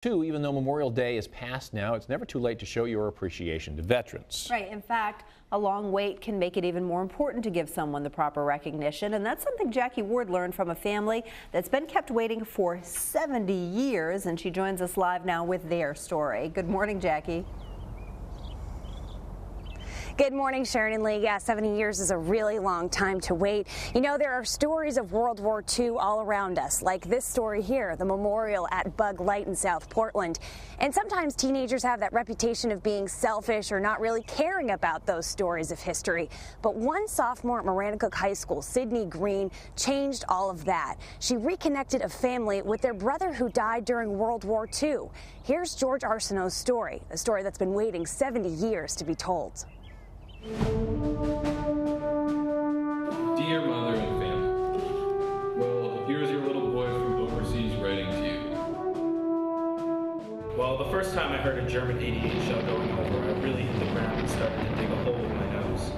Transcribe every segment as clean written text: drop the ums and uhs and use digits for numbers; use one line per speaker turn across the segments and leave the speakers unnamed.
Even though Memorial Day is past now, it's never too late to show your appreciation to veterans.
Right. In fact, a long wait can make it even more important to give someone the proper recognition. And that's something Jackie Ward learned from a family that's been kept waiting for 70 years. And she joins us live now with their story. Good morning, Jackie.
Good morning, Sharon and Lee. Yeah, 70 years is a really long time to wait. You know, there are stories of World War II all around us, like this story here, the memorial at Bug Light in South Portland. And sometimes teenagers have that reputation of being selfish or not really caring about those stories of history. But one sophomore at Maranacook High School, Sydney Green, changed all of that. She reconnected a family with their brother who died during World War II. Here's George Arsenault's story, a story that's been waiting 70 years to be told.
Dear mother and family, well, here's your little boy from overseas writing to you.
Well, the first time I heard a German 88 shell going over, I really hit the ground and started to dig a hole in my nose.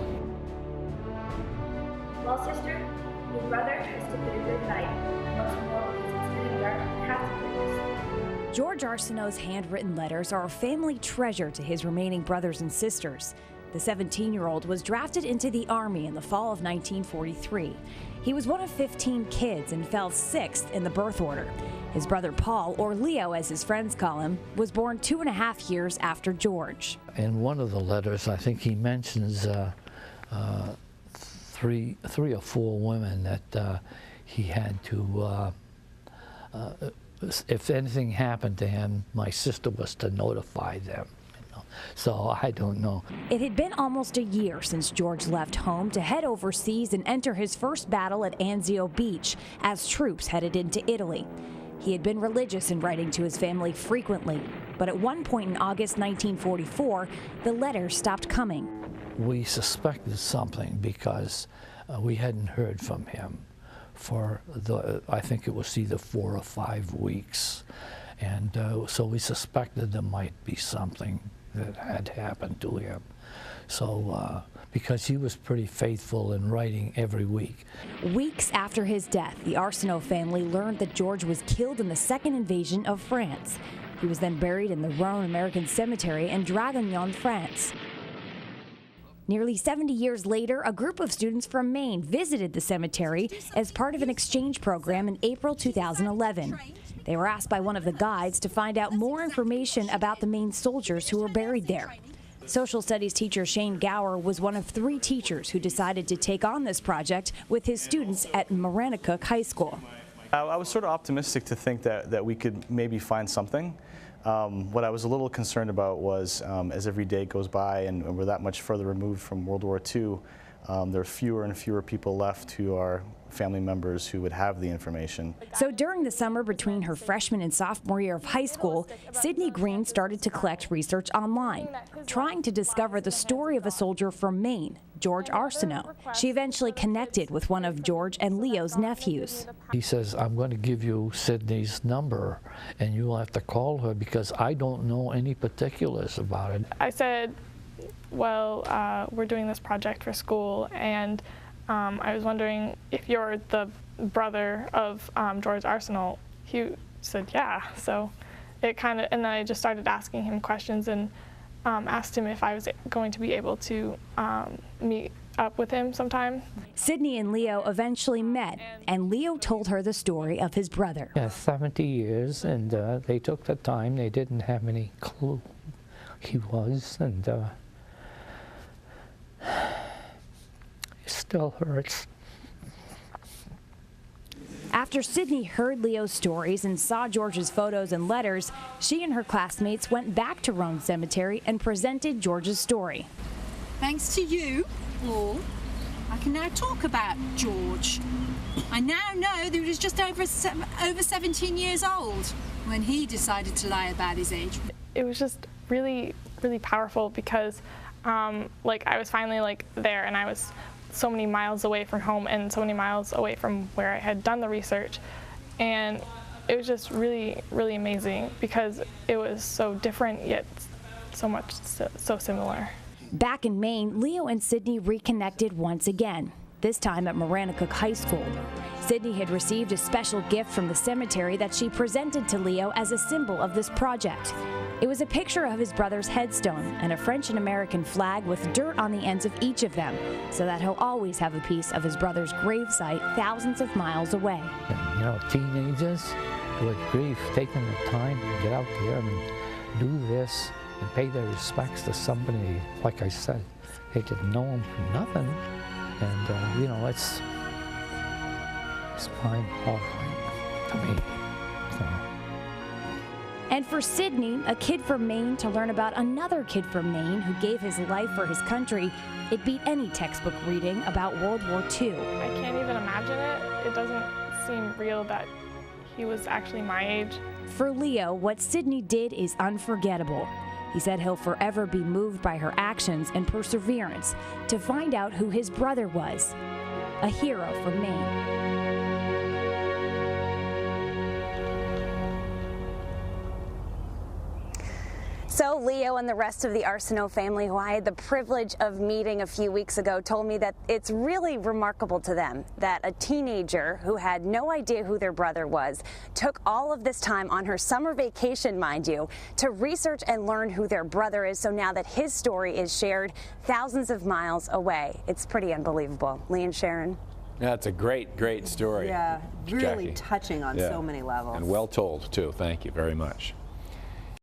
Well, sister, your brother has to put a good night. What's more, because it's getting dark, I have to put this.
George Arsenault's handwritten letters are a family treasure to his remaining brothers and sisters. The 17-year-old was drafted into the Army in the fall of 1943. He was one of 15 kids and fell 6th in the birth order. His brother Paul, or Leo as his friends call him, was born 2.5 years after George.
In one of the letters, I think he mentions three or four women that he had to, if anything happened to him, my sister was to notify them. So I don't know.
It had been almost a year since George left home to head overseas and enter his first battle at Anzio Beach as troops headed into Italy. He had been religious in writing to his family frequently, but at one point in August 1944, the letters stopped coming.
We suspected something because we hadn't heard from him for I think it was either 4 or 5 weeks. And so we suspected there might be something that had happened to him. So, because he was pretty faithful in writing every week.
Weeks after his death, the Arsenault family learned that George was killed in the second invasion of France. He was then buried in the Rhone American Cemetery in Draguignan, France. Nearly 70 years later, a group of students from Maine visited the cemetery as part of an exchange program in April 2011. They were asked by one of the guides to find out more information about the Maine soldiers who were buried there. Social studies teacher Shane Gower was one of 3 teachers who decided to take on this project with his students at Maranacook High School.
I was sort of optimistic to think that we could maybe find something. What I was a little concerned about was as every day goes by and we're that much further removed from World War II, there are fewer and fewer people left who are family members who would have the information.
So during the summer between her freshman and sophomore year of high school, Sydney Green started to collect research online, trying to discover the story of a soldier from Maine, George Arsenault. She eventually connected with one of George and Leo's nephews.
He says, I'm going to give you Sydney's number and you'll have to call her because I don't know any particulars about it.
I said, well, we're doing this project for school, and I was wondering if you're the brother of George Arsenault. He said, yeah. So it kind of, and then I just started asking him questions and asked him if I was going to be able to meet up with him sometime.
Sydney and Leo eventually met, and Leo told her the story of his brother.
Yeah, 70 years, and they took the time. They didn't have any clue he was, and it still hurts.
After Sydney heard Leo's stories and saw George's photos and letters, she and her classmates went back to Rhone Cemetery and presented George's story.
Thanks to you all, I can now talk about George. I now know that he was just over 17 years old when he decided to lie about his age.
It was just really, really powerful because like I was finally there, and I was so many miles away from home and so many miles away from where I had done the research, and it was just really, really amazing because it was so different yet so similar.
Back in Maine, Leo and Sydney reconnected once again, this time at Maranacook High School. Sydney had received a special gift from the cemetery that she presented to Leo as a symbol of this project. It was a picture of his brother's headstone and a French and American flag with dirt on the ends of each of them, so that he'll always have a piece of his brother's gravesite thousands of miles away.
You know, teenagers with grief, taking the time to get out there and do this and pay their respects to somebody, like I said, they didn't know him from nothing. And, you know, it's mind-boggling to me. So.
And for Sydney, a kid from Maine, to learn about another kid from Maine who gave his life for his country, it beat any textbook reading about World War II.
I can't even imagine it. It doesn't seem real that he was actually my age.
For Leo, what Sydney did is unforgettable. He said he'll forever be moved by her actions and perseverance to find out who his brother was, a hero from Maine.
So Leo and the rest of the Arsenault family, who I had the privilege of meeting a few weeks ago, told me that it's really remarkable to them that a teenager who had no idea who their brother was took all of this time on her summer vacation, mind you, to research and learn who their brother is. So now that his story is shared thousands of miles away, it's pretty unbelievable. Lee and Sharon.
That's a great, great story.
Yeah, really
Jackie.
touching on so many levels.
And well told, too. Thank you very much.